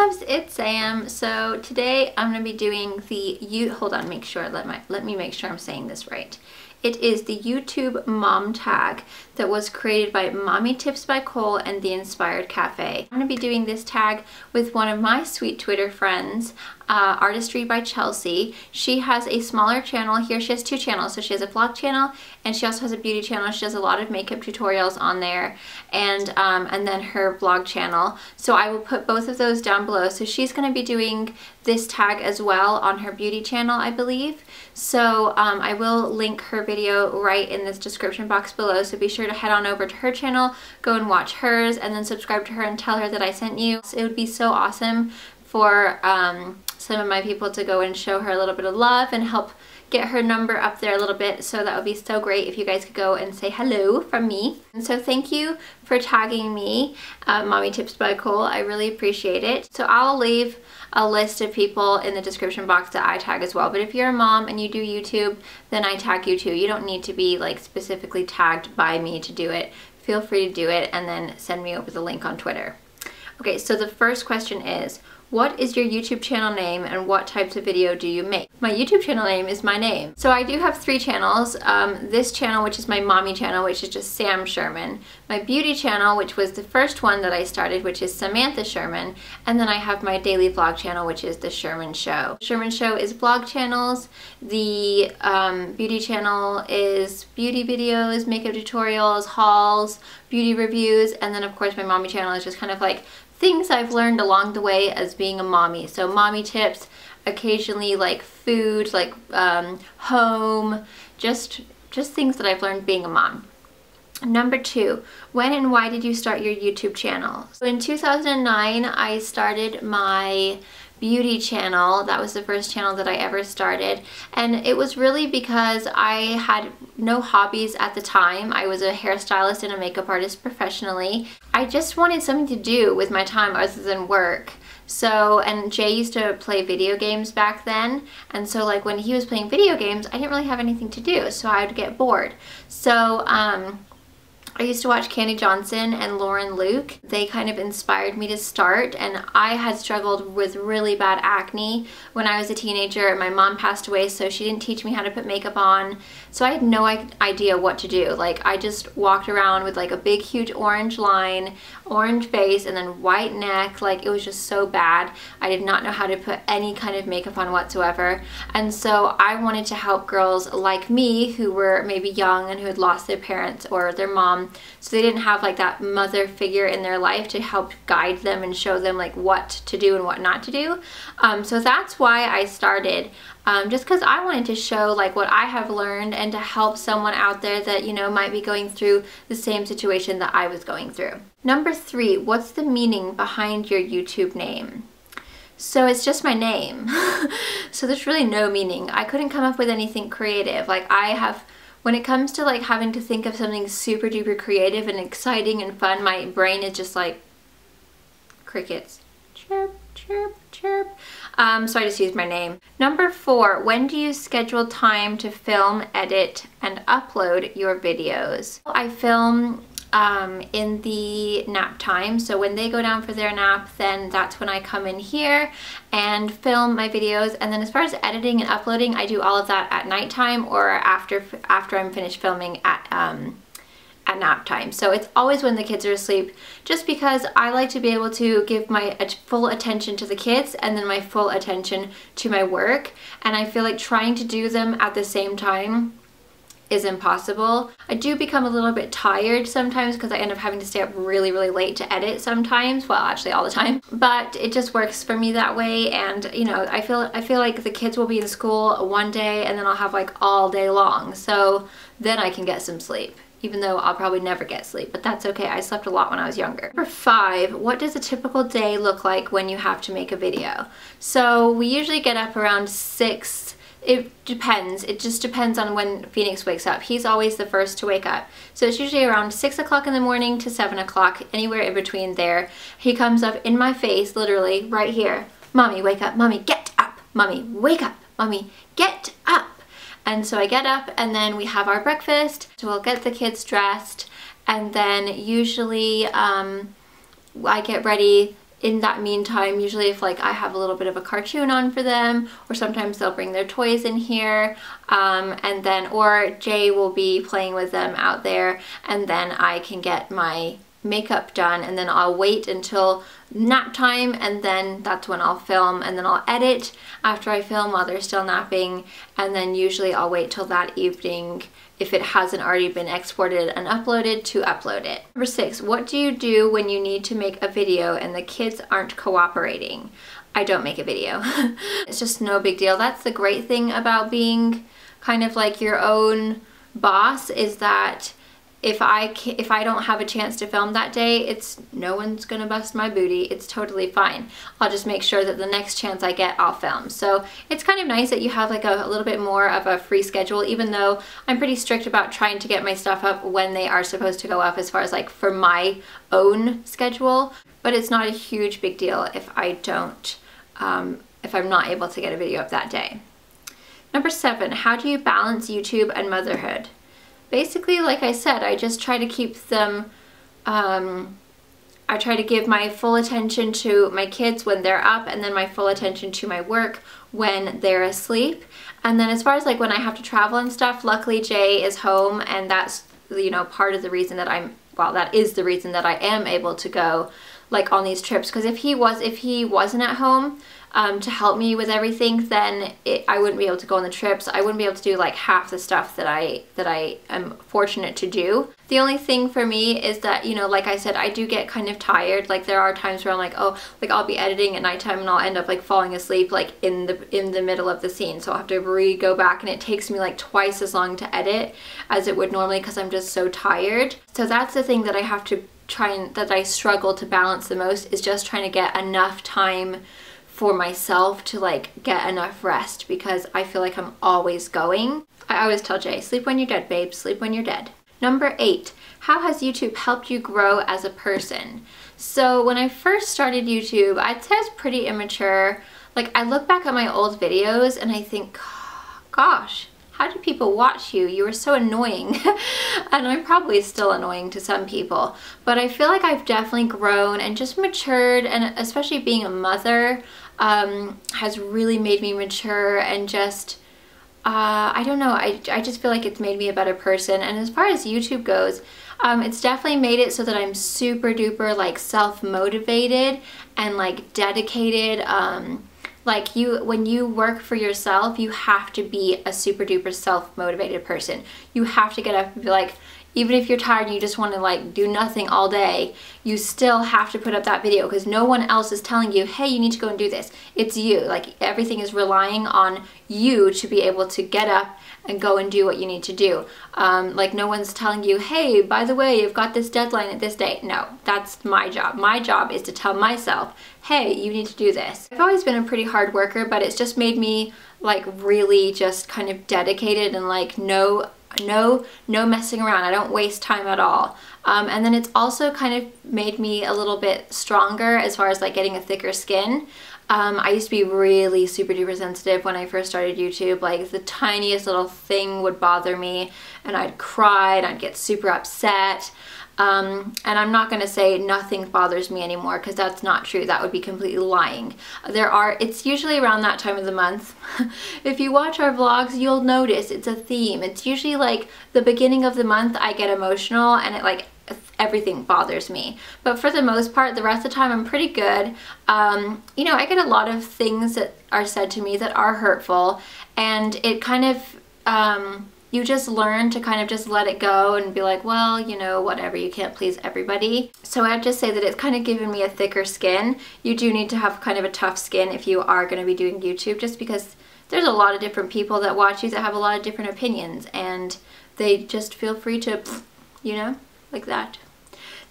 loves, it's Sam. So today I'm going to be doing hold on, make sure, let me make sure I'm saying this right. It is the YouTube mom tag that was created by MommyTipsbyCole and TheInspiredCafe. I'm going to be doing this tag with one of my sweet Twitter friends, ArtistrybyChelsea. She has a smaller channel here. She has two channels. So she has a vlog channel and she also has a beauty channel. She does a lot of makeup tutorials on there, and then her vlog channel. So I will put both of those down below. So she's going to be doing this tag as well on her beauty channel, I believe. So I will link her video right in this description box below. So be sure to head on over to her channel, go and watch hers, and then subscribe to her and tell her that I sent you. It would be so awesome for some of my people to go and show her a little bit of love and help get her number up there a little bit. So that would be so great if you guys could go and say hello from me. And so thank you for tagging me, MommyTipsbyCole. I really appreciate it. So I'll leave a list of people in the description box that I tag as well. But if you're a mom and you do YouTube, then I tag you too. You don't need to be like specifically tagged by me to do it. Feel free to do it and then send me over the link on Twitter. Okay, so the first question is, what is your YouTube channel name and what types of video do you make? My YouTube channel name is my name. So I do have three channels. This channel, which is my mommy channel, which is just Sam Sherman. My beauty channel, which was the first one that I started, which is Samantha Sherman. And then I have my daily vlog channel, which is The Sherman Show. Sherman Show is vlog channels. The beauty channel is beauty videos, makeup tutorials, hauls, beauty reviews. And then of course my mommy channel is just kind of like things I've learned along the way as being a mommy. So mommy tips, occasionally like food, like home, just things that I've learned being a mom. Number two, when and why did you start your YouTube channel? So in 2009, I started my beauty channel. That was the first channel that I ever started, and it was really because I had no hobbies at the time. I was a hairstylist and a makeup artist professionally. I just wanted something to do with my time other than work. So, and Jay used to play video games back then, and so like when he was playing video games, I didn't really have anything to do, so I would get bored. So I used to watch KandeeJohnson and Lauren Luke. They kind of inspired me to start, and I had struggled with really bad acne when I was a teenager. My mom passed away, so she didn't teach me how to put makeup on, so I had no idea what to do. Like, I just walked around with like a big huge orange line, orange face, and then white neck. Like, it was just so bad. I did not know how to put any kind of makeup on whatsoever, and so I wanted to help girls like me who were maybe young and who had lost their parents or their mom, so they didn't have like that mother figure in their life to help guide them and show them like what to do and what not to do. So that's why I started, just because I wanted to show like what I have learned and to help someone out there that, you know, might be going through the same situation that I was going through. Number three, what's the meaning behind your YouTube name? So it's just my name. So there's really no meaning. I couldn't come up with anything creative. Like, when it comes to like having to think of something super duper creative and exciting and fun, my brain is just like crickets. Chirp, chirp, chirp. So I just used my name. Number four, when do you schedule time to film, edit, and upload your videos? I film in the nap time. So when they go down for their nap, then that's when I come in here and film my videos. And then as far as editing and uploading, I do all of that at nighttime or after I'm finished filming at nap time. So it's always when the kids are asleep, just because I like to be able to give my full attention to the kids and then my full attention to my work. And I feel like trying to do them at the same time is impossible. I do become a little bit tired sometimes because I end up having to stay up really, really late to edit sometimes. Well, actually all the time. But it just works for me that way, and you know, I feel like the kids will be in school one day and then I'll have like all day long. So then I can get some sleep, even though I'll probably never get sleep, but that's okay. I slept a lot when I was younger. Number five, what does a typical day look like when you have to make a video? So we usually get up around 6. It depends. It just depends on when Phoenix wakes up. He's always the first to wake up. So it's usually around 6 o'clock in the morning to 7 o'clock, anywhere in between there. He comes up in my face, literally, right here. Mommy, wake up. Mommy, get up. Mommy, wake up. Mommy, get up. And so I get up and then we have our breakfast. So we'll get the kids dressed, and then usually I get ready in that meantime, usually if like I have a little bit of a cartoon on for them, or sometimes they'll bring their toys in here, and then, or Jay will be playing with them out there, and then I can get my makeup done, and then I'll wait until nap time, and then that's when I'll film, and then I'll edit after I film while they're still napping, and then usually I'll wait till that evening, if it hasn't already been exported and uploaded, to upload it. Number 6, what do you do when you need to make a video and the kids aren't cooperating? I don't make a video. It's just no big deal. That's the great thing about being kind of like your own boss, is that if I don't have a chance to film that day, it's no one's gonna bust my booty. It's totally fine. I'll just make sure that the next chance I get, I'll film. So it's kind of nice that you have like a little bit more of a free schedule, even though I'm pretty strict about trying to get my stuff up when they are supposed to go up, as far as like for my own schedule. But it's not a huge big deal if I don't, if I'm not able to get a video up that day. Number 7, how do you balance YouTube and motherhood? Basically, like I said, I just try to keep them, I try to give my full attention to my kids when they're up, and then my full attention to my work when they're asleep. And then as far as like when I have to travel and stuff, luckily Jay is home, and that's, you know, part of the reason that that is the reason that I am able to go like on these trips. Because if he wasn't at home to help me with everything, then I wouldn't be able to go on the trips. I wouldn't be able to do like half the stuff that I am fortunate to do. The only thing for me is that, you know, like I said, I do get kind of tired. Like there are times where I'm like, oh, like I'll be editing at nighttime and I'll end up like falling asleep like in the middle of the scene. So I'll have to go back, and it takes me like twice as long to edit as it would normally, because I'm just so tired. So that's the thing that I have to that I struggle to balance the most, is just trying to get enough time for myself to like get enough rest, because I feel like I'm always going. I always tell Jay, sleep when you're dead, babe, sleep when you're dead. Number 8, how has YouTube helped you grow as a person? So when I first started YouTube, I'd say I was pretty immature. Like I look back at my old videos and I think, gosh, how do people watch you? You were so annoying. And I'm probably still annoying to some people, but I feel like I've definitely grown and just matured, and especially being a mother has really made me mature, and just I don't know, I just feel like it's made me a better person. And as far as YouTube goes, it's definitely made it so that I'm super duper like self-motivated and like dedicated. Like when you work for yourself, you have to be a super duper self-motivated person. You have to get up and be like, even if you're tired and you just want to like do nothing all day, you still have to put up that video, because no one else is telling you, hey, you need to go and do this. It's you. Like everything is relying on you to be able to get up and go and do what you need to do. Like no one's telling you, hey, by the way, you've got this deadline at this date. No, that's my job. My job is to tell myself, hey, you need to do this. I've always been a pretty hard worker, but it's just made me like really just kind of dedicated, and like no messing around. I don't waste time at all. And then it's also kind of made me a little bit stronger as far as like getting a thicker skin. I used to be really super duper sensitive when I first started YouTube. Like the tiniest little thing would bother me and I'd cry and I'd get super upset. And I'm not going to say nothing bothers me anymore, because that's not true. That would be completely lying. It's usually around that time of the month. If you watch our vlogs, you'll notice it's a theme. It's usually like the beginning of the month I get emotional and it like everything bothers me. But for the most part, the rest of the time I'm pretty good. You know, I get a lot of things that are said to me that are hurtful, and it kind of, you just learn to kind of just let it go and be like, well, you know, whatever, you can't please everybody. So I'd just say that it's kind of given me a thicker skin. You do need to have kind of a tough skin if you are going to be doing YouTube, just because there's a lot of different people that watch you that have a lot of different opinions, and they just feel free to, you know, like that.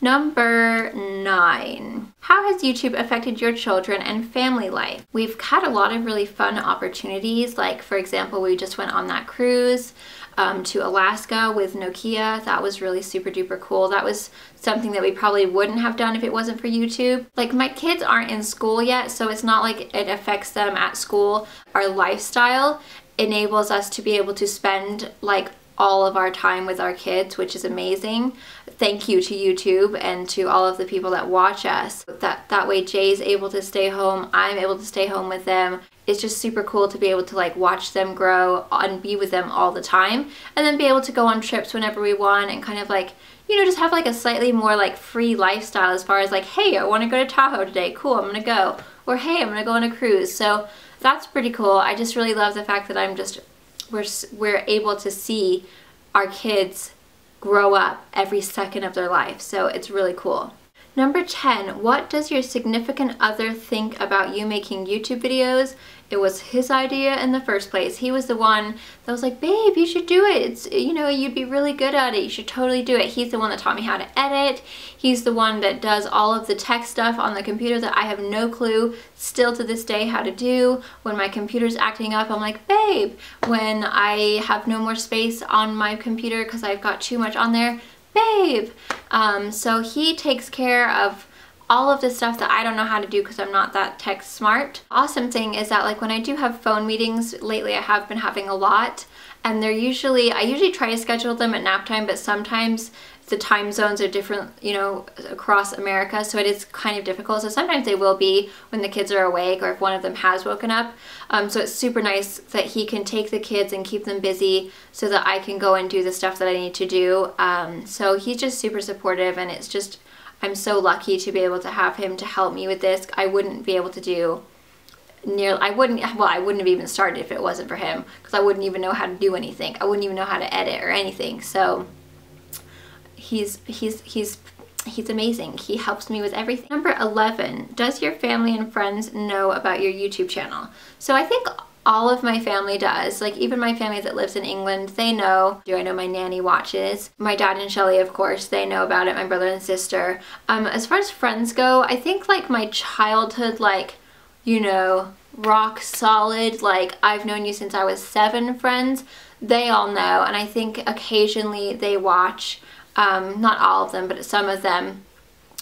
Number 9. How has YouTube affected your children and family life? We've had a lot of really fun opportunities. Like, for example, we just went on that cruise to Alaska with Nokia. That was really super duper cool. That was something that we probably wouldn't have done if it wasn't for YouTube. Like, my kids aren't in school yet, so it's not like it affects them at school. Our lifestyle enables us to be able to spend like all of our time with our kids, which is amazing. thank you to YouTube and to all of the people that watch us. That way Jay's able to stay home, I'm able to stay home with them. It's just super cool to be able to like watch them grow and be with them all the time, and then be able to go on trips whenever we want and kind of like, you know, just have like a slightly more like free lifestyle as far as like, hey, I want to go to Tahoe today, cool, I'm gonna go. Or hey, I'm gonna go on a cruise. So that's pretty cool. I just really love the fact that we're able to see our kids grow up every second of their life. So it's really cool. Number 10, what does your significant other think about you making YouTube videos? It was his idea in the first place. He was the one that was like, babe, you should do it. It's, you know, you'd be really good at it. You should totally do it. He's the one that taught me how to edit. He's the one that does all of the tech stuff on the computer that I have no clue still to this day how to do. When my computer's acting up, I'm like, babe. When I have no more space on my computer because I've got too much on there, babe. So he takes care of all of the stuff that I don't know how to do because I'm not that tech smart. Awesome thing is that like when I do have phone meetings, lately I have been having a lot, and I usually try to schedule them at nap time, but sometimes the time zones are different, you know, across America, so it is kind of difficult. So sometimes they will be when the kids are awake or if one of them has woken up. So it's super nice that he can take the kids and keep them busy so that I can go and do the stuff that I need to do. So he's just super supportive, and it's just, I'm so lucky to be able to have him to help me with this. I wouldn't be able to do I wouldn't have even started if it wasn't for him, because I wouldn't even know how to do anything. I wouldn't even know how to edit or anything. So he's amazing. He helps me with everything. Number 11, does your family and friends know about your YouTube channel? So I think all of my family does. Like even my family that lives in England, they know. I know my nanny watches. My dad and Shelly, of course, they know about it. My brother and sister. As far as friends go, I think like my childhood, like, you know, rock solid, like I've known you since I was 7 friends, they all know. And I think occasionally they watch, not all of them, but some of them.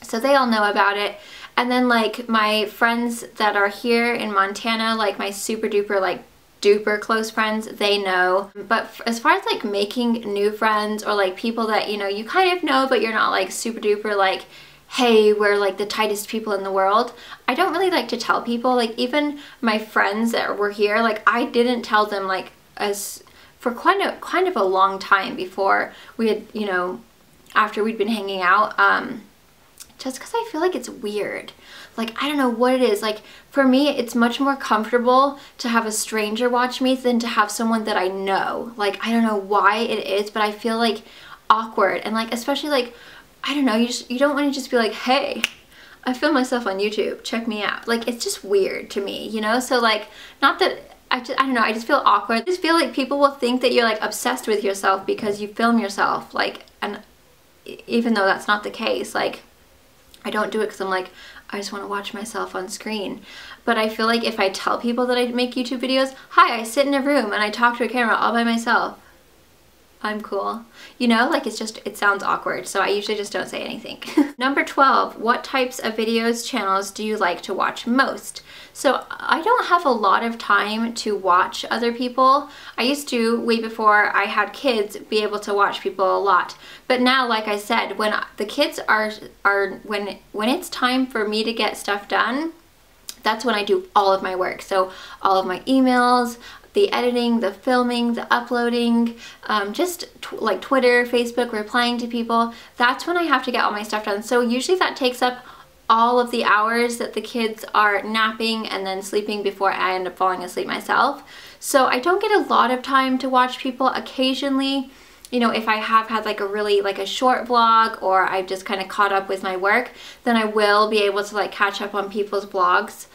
So they all know about it. And then like my friends that are here in Montana, like my super duper like duper close friends, they know. But as far as like making new friends or like people that, you know, you kind of know but you're not like super duper like, hey, we're like the tightest people in the world, I don't really like to tell people. Like even my friends that were here, like I didn't tell them like for kind of a long time before we had, you know, after we'd been hanging out. Just because I feel like it's weird. Like, I don't know what it is. Like, for me, it's much more comfortable to have a stranger watch me than to have someone that I know. Like, I don't know why it is, but I feel like awkward. And like, especially like, I don't know, you don't want to just be like, hey, I film myself on YouTube, check me out. Like, it's just weird to me, you know? So like, not that, I don't know, I just feel awkward. I just feel like people will think that you're like obsessed with yourself because you film yourself. Like, and even though that's not the case, like, I don't do it because I'm like, I just want to watch myself on screen. But I feel like if I tell people that I make YouTube videos, hi, I sit in a room and I talk to a camera all by myself, I'm cool. You know, like it sounds awkward, so I usually just don't say anything. Number 12, what types of videos channels do you like to watch most? So I don't have a lot of time to watch other people. I used to, way before I had kids, be able to watch people a lot. But now, like I said, when the kids when it's time for me to get stuff done, that's when I do all of my work. So all of my emails, the editing, the filming, the uploading, like Twitter, Facebook, replying to people, that's when I have to get all my stuff done. So usually that takes up all of the hours that the kids are napping and then sleeping before I end up falling asleep myself. So I don't get a lot of time to watch people. Occasionally, you know, if I have had like a really like a short vlog or I've just kind of caught up with my work, then I will be able to like catch up on people's vlogs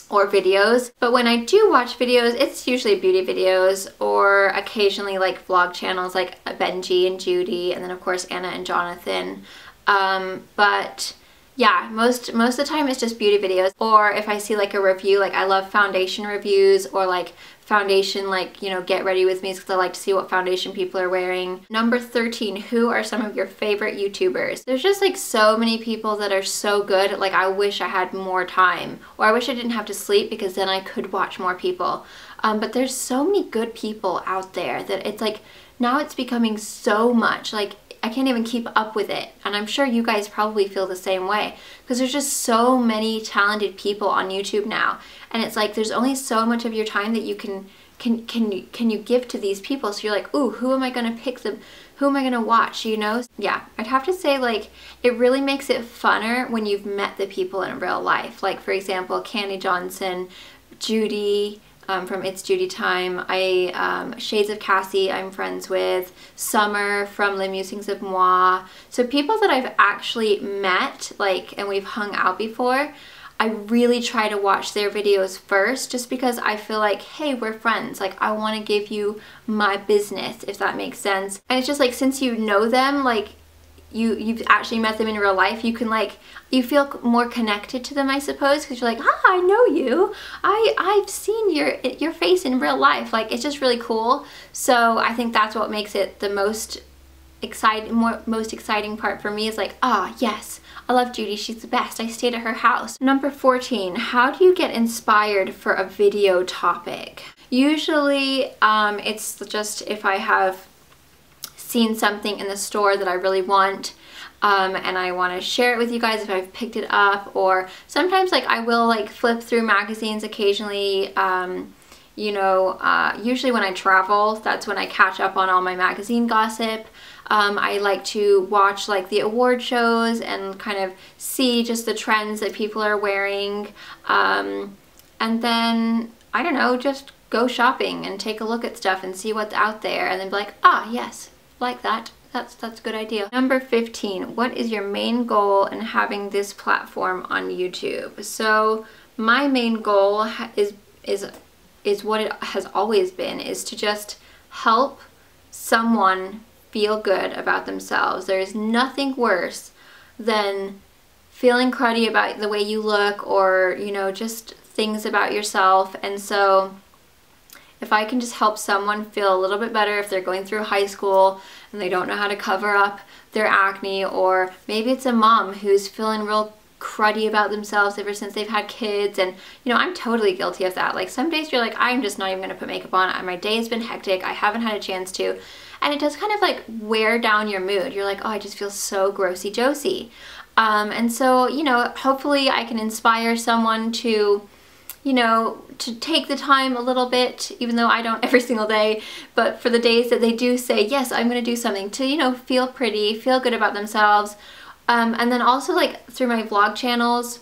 or videos. But when I do watch videos, it's usually beauty videos or occasionally like vlog channels like Benji and Judy, and then of course Anna and Jonathan. But yeah, most of the time it's just beauty videos. Or if I see like a review, like I love foundation reviews or like foundation, like, you know, get ready with me because I like to see what foundation people are wearing. Number 13, who are some of your favorite YouTubers? There's just like so many people that are so good. Like I wish I had more time, or I wish I didn't have to sleep because then I could watch more people. But there's so many good people out there that it's like, now it's becoming so much like I can't even keep up with it. And I'm sure you guys probably feel the same way, because there's just so many talented people on YouTube now, and it's like there's only so much of your time that you can you give to these people. So you're like, ooh, who am I gonna pick them? Who am I gonna watch, you know? Yeah, I'd have to say, like, it really makes it funner when you've met the people in real life. Like, for example, KandeeJohnson, Judy from ItsJudyTime, ShadesofKassie I'm friends with, Summer from LeMusingsofMoi. So people that I've actually met, like, and we've hung out before, I really try to watch their videos first, just because I feel like, hey, we're friends. Like, I want to give you my business, if that makes sense. And it's just like, since you know them, like, you've actually met them in real life, you can, like, you feel more connected to them, I suppose, because you're like, ah, I know you. I've seen your face in real life. Like, it's just really cool. So I think that's what makes it the most exciting part for me, is like, ah, yes, I love Judy, she's the best, I stayed at her house. Number 14, how do you get inspired for a video topic? Usually it's just if I have seen something in the store that I really want, and I want to share it with you guys if I've picked it up, or sometimes, like, I will, like, flip through magazines occasionally. You know, usually when I travel, that's when I catch up on all my magazine gossip. I like to watch, like, the award shows and kind of see just the trends that people are wearing. And then, I don't know, just go shopping and take a look at stuff and see what's out there, and then be like, ah, yes, like that. That's a good idea. Number 15, what is your main goal in having this platform on YouTube? So my main goal is what it has always been, is to just help someone feel good about themselves. There is nothing worse than feeling cruddy about the way you look, or, you know, just things about yourself. And so if I can just help someone feel a little bit better, if they're going through high school and they don't know how to cover up their acne, or maybe it's a mom who's feeling real cruddy about themselves ever since they've had kids. And, you know, I'm totally guilty of that. Like, some days you're like, I'm just not even gonna put makeup on. My day has been hectic, I haven't had a chance to. And it does kind of, like, wear down your mood. You're like, oh, I just feel so grossy-josie. And so, you know, hopefully I can inspire someone to, you know, to take the time a little bit, even though I don't every single day, but for the days that they do say, yes, I'm gonna do something, to, you know, feel pretty, feel good about themselves. And then also, like, through my vlog channels,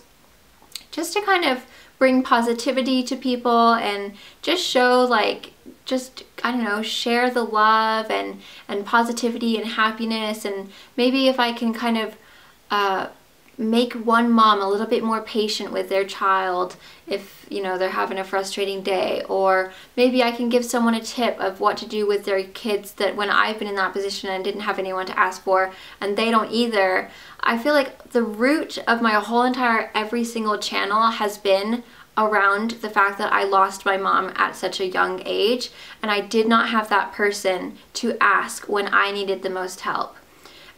just to kind of bring positivity to people and just show, like, just, I don't know, share the love and positivity and happiness. And maybe if I can kind of make one mom a little bit more patient with their child if, you know, they're having a frustrating day, or maybe I can give someone a tip of what to do with their kids that when I've been in that position and didn't have anyone to ask for, and they don't either. I feel like the root of my whole entire every single channel has been around the fact that I lost my mom at such a young age, and I did not have that person to ask when I needed the most help.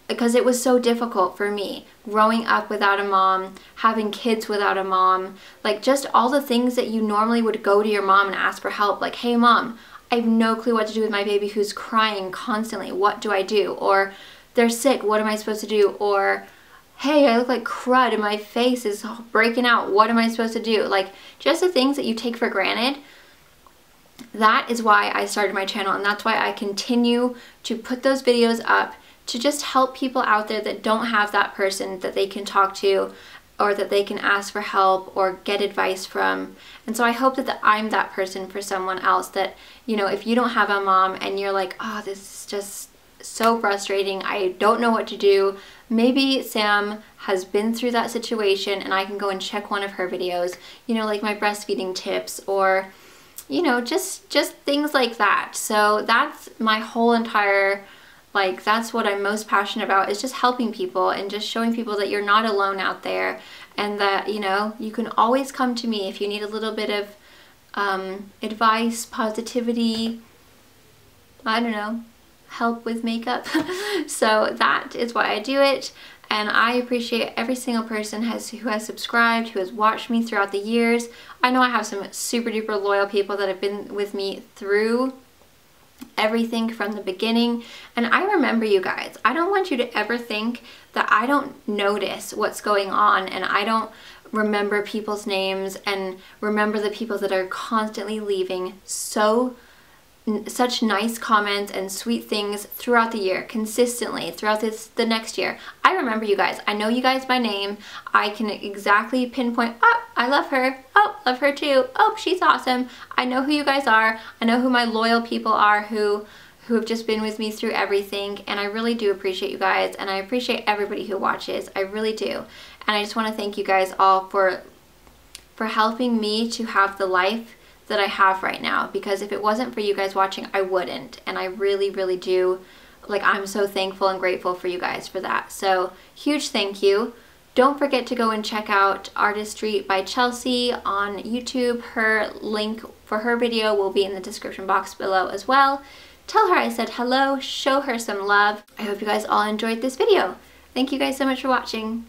Because it was so difficult for me, growing up without a mom, having kids without a mom, like, just all the things that you normally would go to your mom and ask for help, like, hey mom, I have no clue what to do with my baby who's crying constantly, what do I do? Or they're sick, what am I supposed to do? Or hey, I look like crud and my face is breaking out, what am I supposed to do? Like, just the things that you take for granted. That is why I started my channel, and that's why I continue to put those videos up, to just help people out there that don't have that person that they can talk to, or that they can ask for help or get advice from. And so I hope that I'm that person for someone else, that, you know, if you don't have a mom and you're like, oh, this is just so frustrating, I don't know what to do, maybe Sam has been through that situation and I can go and check one of her videos, you know, like my breastfeeding tips, or, you know, just things like that. So that's my whole entire, like, that's what I'm most passionate about, is just helping people and just showing people that you're not alone out there, and that, you know, you can always come to me if you need a little bit of advice, positivity, I don't know, help with makeup. So that is why I do it, and I appreciate every single person who has subscribed, who has watched me throughout the years. I know I have some super duper loyal people that have been with me through everything from the beginning. And I remember you guys. I don't want you to ever think that I don't notice what's going on and I don't remember people's names and remember the people that are constantly leaving such nice comments and sweet things throughout the year, consistently throughout the next year. I remember you guys. I know you guys by name. I can exactly pinpoint, oh, I love her. Oh, love her too. Oh, she's awesome. I know who you guys are. I know who my loyal people are who have just been with me through everything, and I really do appreciate you guys, and I appreciate everybody who watches. I really do. And I just want to thank you guys all for helping me to have the life that I have right now, because if it wasn't for you guys watching, I wouldn't. And I really, really do, like, I'm so thankful and grateful for you guys for that. So huge thank you. Don't forget to go and check out Artistry by Chelsea on YouTube. Her link for her video will be in the description box below as well. Tell her I said hello, show her some love. I hope you guys all enjoyed this video. Thank you guys so much for watching.